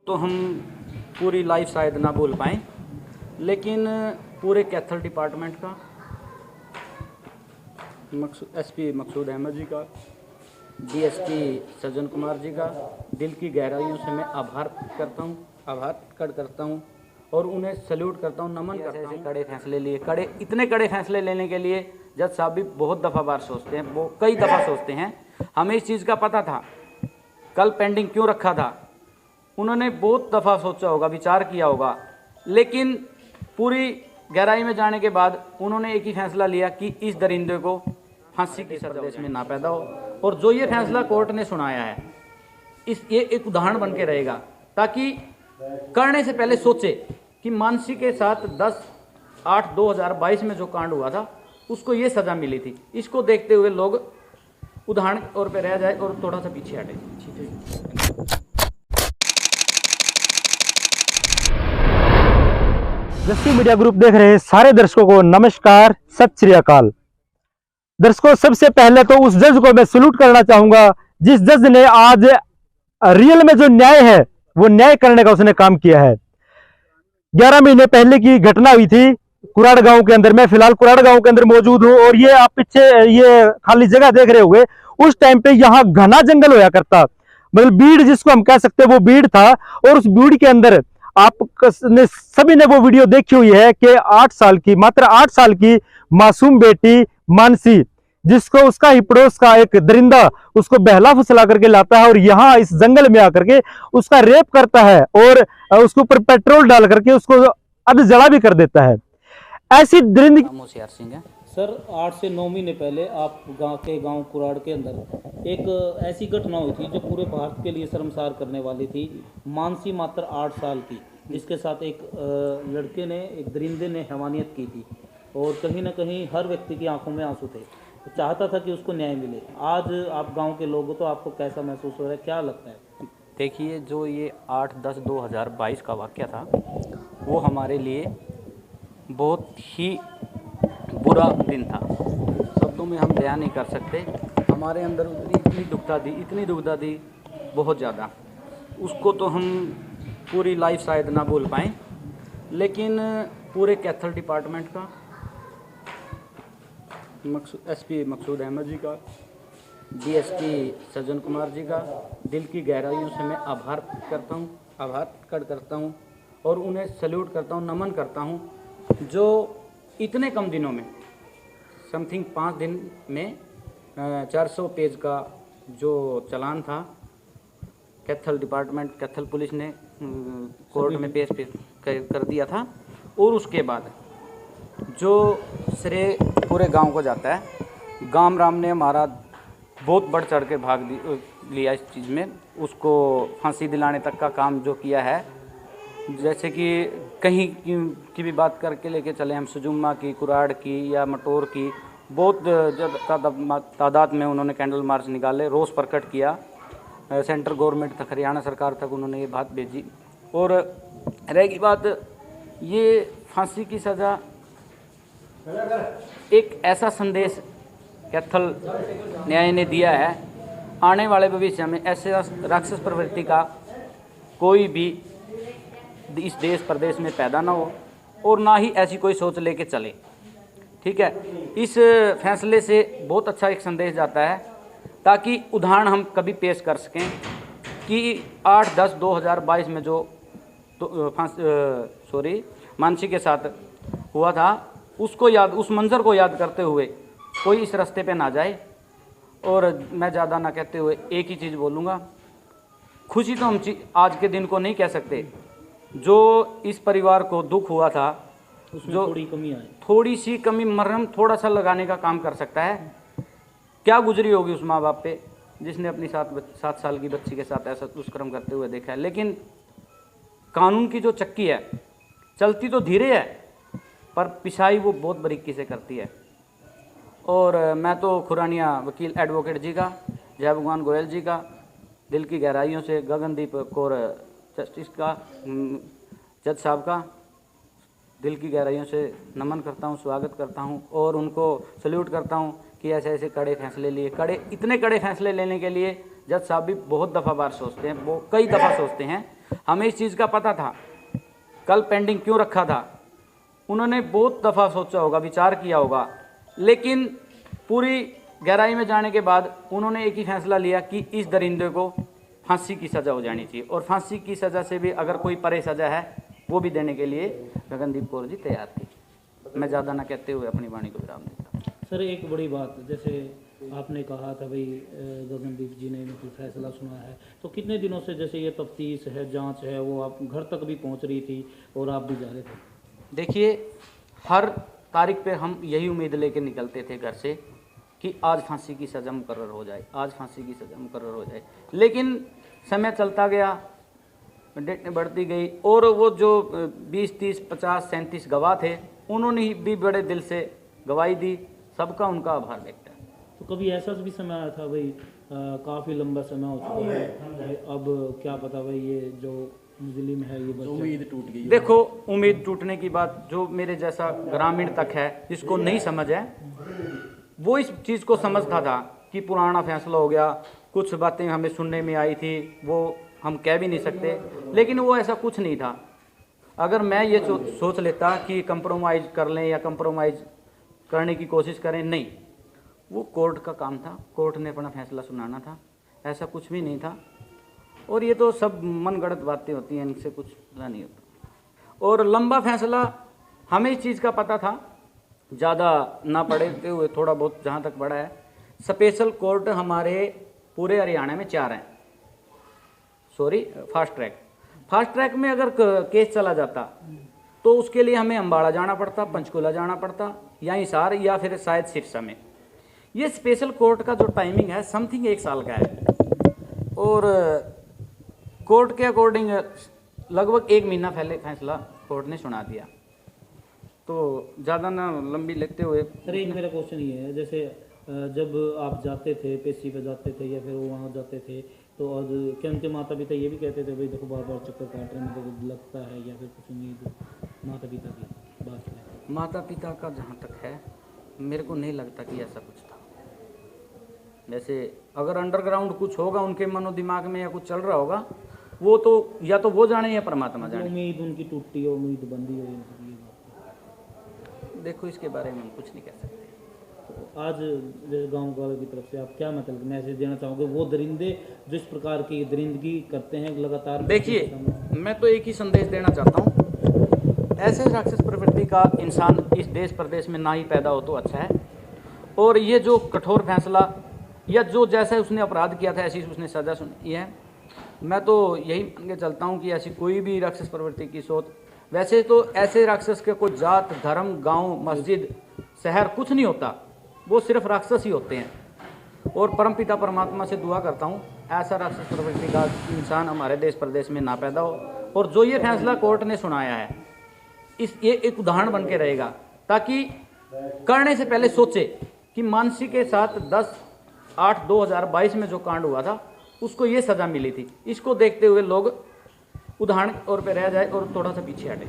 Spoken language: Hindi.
तो हम पूरी लाइफ शायद ना बोल पाएँ, लेकिन पूरे कैथल डिपार्टमेंट का, एसपी मकसूद अहमद जी का, डीएसपी सज्जन कुमार जी का दिल की गहराइयों से मैं आभार प्रकट करता हूँ और उन्हें सैल्यूट करता हूँ, नमन करता हूँ। कड़े फैसले लिए, इतने कड़े फैसले लेने के लिए जज साहब भी बहुत दफ़ा बार सोचते हैं, वो कई दफ़ा सोचते हैं। हमें इस चीज़ का पता था, कल पेंडिंग क्यों रखा था, उन्होंने बहुत दफ़ा सोचा होगा, विचार किया होगा, लेकिन पूरी गहराई में जाने के बाद उन्होंने एक ही फैसला लिया कि इस दरिंदे को फांसी की सजा देश में ना पैदा हो। और जो ये फैसला कोर्ट ने सुनाया है, ये एक उदाहरण बन के रहेगा, ताकि करने से पहले सोचे कि मानसी के साथ 10/8/2022 में जो कांड हुआ था उसको ये सज़ा मिली थी। इसको देखते हुए लोग उदाहरण तौर पे रह जाए और थोड़ा सा पीछे हटे। जस्सी मीडिया ग्रुप देख रहे सारे दर्शकों को नमस्कार, सत श्री अकाल। दर्शकों, सबसे पहले तो उस जज को मैं सैल्यूट करना चाहूंगा जिस जज ने आज रियल में जो न्याय है वो न्याय करने का उसने काम किया है। 11 महीने पहले की घटना हुई थी कुराड़ गांव के अंदर। मैं फिलहाल कुराड़ गांव के अंदर मौजूद हूं और ये आप पीछे ये खाली जगह देख रहे होंगे, उस टाइम पे यहाँ घना जंगल होया करता, मतलब बीड़ जिसको हम कह सकते हैं वो बीड़ था। और उस बीड़ के अंदर आप सभी ने वो वीडियो देखी हुई है कि 8 साल की, मात्र 8 साल की मासूम बेटी मानसी, जिसको उसका ही पड़ोस का एक दरिंदा उसको बहला फुसला करके लाता है और यहाँ इस जंगल में आकर के उसका रेप करता है और उसके ऊपर पेट्रोल डाल करके उसको अध जला भी कर देता है। ऐसी दरिंदगी। होशियार सिंह है सर, 8 से 9 महीने पहले आप गांव कुराड़ के अंदर एक ऐसी घटना हुई थी जो पूरे भारत के लिए शर्मसार करने वाली थी। मानसी मात्र 8 साल की, जिसके साथ एक लड़के ने, एक दरिंदे ने हैवानियत की थी और कहीं ना कहीं हर व्यक्ति की आंखों में आंसू थे, चाहता था कि उसको न्याय मिले। आज आप गांव के लोग हो तो आपको कैसा महसूस हो रहा है, क्या लगता है? देखिए, जो ये 8/10/2022 का वाक़या था वो हमारे लिए बहुत ही बुरा दिन था, शब्दों में हम बयान नहीं कर सकते। हमारे अंदर इतनी दुविधा थी बहुत ज़्यादा, उसको तो हम पूरी लाइफ शायद ना बोल पाएँ, लेकिन पूरे कैथल डिपार्टमेंट का, एसपी मकसूद अहमद जी का, डीएसपी सज्जन कुमार जी का दिल की गहराइयों से मैं आभार प्रकट करता हूँ और उन्हें सैल्यूट करता हूँ, नमन करता हूँ, जो इतने कम दिनों में, समथिंग 5 दिन में 400 पेज का जो चालान था कैथल पुलिस ने कोर्ट में पेश कर दिया था। और उसके बाद जो श्रेय पूरे गांव को जाता है, गाम राम ने हमारा बहुत बढ़ चढ़ के भाग लिया इस चीज़ में, उसको फांसी दिलाने तक का काम जो किया है। जैसे कि कहीं की भी बात करके लेके चले हम, सुजुम्मा की, कुराड़ की या मटोर की, बहुत तादाद में उन्होंने कैंडल मार्च निकाले, रोष प्रकट किया, सेंट्रल गवर्नमेंट तक, हरियाणा सरकार तक उन्होंने ये बात भेजी। और रहेगी बात, ये फांसी की सज़ा एक ऐसा संदेश कैथल न्याय ने दिया है, आने वाले भविष्य में ऐसे राक्षस प्रवृत्ति का कोई भी इस देश प्रदेश में पैदा ना हो और ना ही ऐसी कोई सोच लेके चले। ठीक है, इस फैसले से बहुत अच्छा एक संदेश जाता है, ताकि उदाहरण हम कभी पेश कर सकें कि 8/10/2022 में जो मानसी के साथ हुआ था, उस मंजर को याद करते हुए कोई इस रास्ते पे ना जाए। और मैं ज़्यादा ना कहते हुए एक ही चीज़ बोलूँगा, खुशी तो हम आज के दिन को नहीं कह सकते, जो इस परिवार को दुख हुआ था उसमें जो थोड़ी सी कमी, मरहम थोड़ा सा लगाने का काम कर सकता है। क्या गुजरी होगी उस माँ बाप पे जिसने अपनी 7 साल की बच्ची के साथ ऐसा दुष्कर्म करते हुए देखा है। लेकिन कानून की जो चक्की है, चलती तो धीरे है पर पिसाई वो बहुत बारीकी से करती है। और मैं तो खुरानिया वकील एडवोकेट जी का, जय भगवान गोयल जी का दिल की गहराइयों से, गगनदीप कौर जस्टिस का, जज साहब का दिल की गहराइयों से नमन करता हूँ, स्वागत करता हूँ और उनको सैल्यूट करता हूँ कि ऐसे कड़े फैसले लिए। इतने कड़े फैसले लेने के लिए जज साहब भी बहुत दफ़ा बार सोचते हैं, वो कई दफ़ा सोचते हैं। हमें इस चीज़ का पता था, कल पेंडिंग क्यों रखा था, उन्होंने बहुत दफ़ा सोचा होगा, विचार किया होगा, लेकिन पूरी गहराई में जाने के बाद उन्होंने एक ही फैसला लिया कि इस दरिंदे को फांसी की सज़ा हो जानी चाहिए, और फांसी की सज़ा से भी अगर कोई परे सज़ा है वो भी देने के लिए गगनदीप कौर जी तैयार थी। मैं ज़्यादा ना कहते हुए अपनी वाणी को विराम देता। सर एक बड़ी बात, जैसे आपने कहा था भाई गगनदीप जी ने मतलब फैसला सुना है, तो कितने दिनों से जैसे ये तफ्तीश है, जांच है, वो आप घर तक भी पहुंच रही थी और आप भी जा रहे थे? देखिए, हर तारीख पे हम यही उम्मीद लेके निकलते थे घर से कि आज फांसी की सज़ा मुकर्रर हो जाए, आज फांसी की सज़ा मुकर्रर हो जाए, लेकिन समय चलता गया, डेट बढ़ती गई, और वो जो 20, 30, 50, 37 गवाह थे, उन्होंने भी बड़े दिल से गवाही दी, सबका उनका आभार व्यक्त है। तो कभी ऐसा भी समय आया था भाई काफ़ी लंबा समय हो चुका है भाई, अब क्या पता भाई ये जो मुजलिम है ये उम्मीद टूट गई? देखो, उम्मीद टूटने की बात जो मेरे जैसा ग्रामीण तक है, जिसको नहीं समझ है, वो इस चीज़ को समझता था कि पुराना फैसला हो गया, कुछ बातें हमें सुनने में आई थी, वो हम कह भी नहीं सकते, लेकिन वो ऐसा कुछ नहीं था। अगर मैं ये सोच लेता कि कंप्रोमाइज़ कर लें या कंप्रोमाइज़ करने की कोशिश करें, नहीं, वो कोर्ट का काम था, कोर्ट ने अपना फैसला सुनाना था, ऐसा कुछ भी नहीं था। और ये तो सब मनगढ़ंत बातें होती हैं, इनसे कुछ नहीं होता। और लंबा फैसला, हमें इस चीज़ का पता था, ज़्यादा ना पढ़ते हुए थोड़ा बहुत जहाँ तक पढ़ा है, स्पेशल कोर्ट हमारे पूरे हरियाणा में 4 हैं, फास्ट ट्रैक में अगर केस चला जाता तो उसके लिए हमें अम्बाड़ा जाना पड़ता, पंचकूला जाना पड़ता, या हिसार, या फिर शायद सिरसा में। ये स्पेशल कोर्ट का जो टाइमिंग है समथिंग 1 साल का है, और कोर्ट के अकॉर्डिंग लगभग 1 महीना पहले फैसला कोर्ट ने सुना दिया। तो ज़्यादा ना लंबी लेते हुए, सर एक मेरा क्वेश्चन ये है, जैसे जब आप जाते थे, पेशी पे जाते थे या फिर वहाँ जाते थे, तो और क्या उनके माता पिता ये भी कहते थे भाई देखो बार बार चक्कर काट रहे हैं, मतलब लगता है, या फिर कुछ उम्मीद माता पिता की बात है? माता पिता का जहाँ तक है, मेरे को नहीं लगता कि ऐसा कुछ था। जैसे अगर अंडरग्राउंड कुछ होगा उनके मनो दिमाग में या कुछ चल रहा होगा, वो तो या तो वो जाने या परमात्मा जाने। उम्मीद उनकी टूटी हो, उम्मीद बंदी हो, ये बात। देखो, इसके बारे में हम कुछ नहीं कह सकते। तो आज गांव वालों की तरफ से आप क्या मतलब मैसेज देना चाहोगे, वो दरिंदे जो इस प्रकार की दरिंदगी करते हैं लगातार? देखिए, मैं तो एक ही संदेश देना चाहता हूँ, ऐसे राक्षस प्रवृत्ति का इंसान इस देश प्रदेश में ना ही पैदा हो तो अच्छा है। और ये जो कठोर फैसला, या जो जैसा उसने अपराध किया था ऐसी उसने सज़ा सुनी है, मैं तो यही मान के चलता हूँ कि ऐसी कोई भी राक्षस प्रवृत्ति की सोच, वैसे तो ऐसे राक्षस के कोई जात, धर्म, गांव, मस्जिद, शहर कुछ नहीं होता, वो सिर्फ राक्षस ही होते हैं। और परमपिता परमात्मा से दुआ करता हूँ ऐसा राक्षस प्रवृत्ति का इंसान हमारे देश प्रदेश में ना पैदा हो। और जो ये फैसला कोर्ट ने सुनाया है, ये एक उदाहरण बन के रहेगा, ताकि करने से पहले सोचे कि मानसी के साथ 10/8/2022 में जो कांड हुआ था उसको ये सज़ा मिली थी, इसको देखते हुए लोग उदाहरण तौर पे रह जाए और थोड़ा सा पीछे हटे।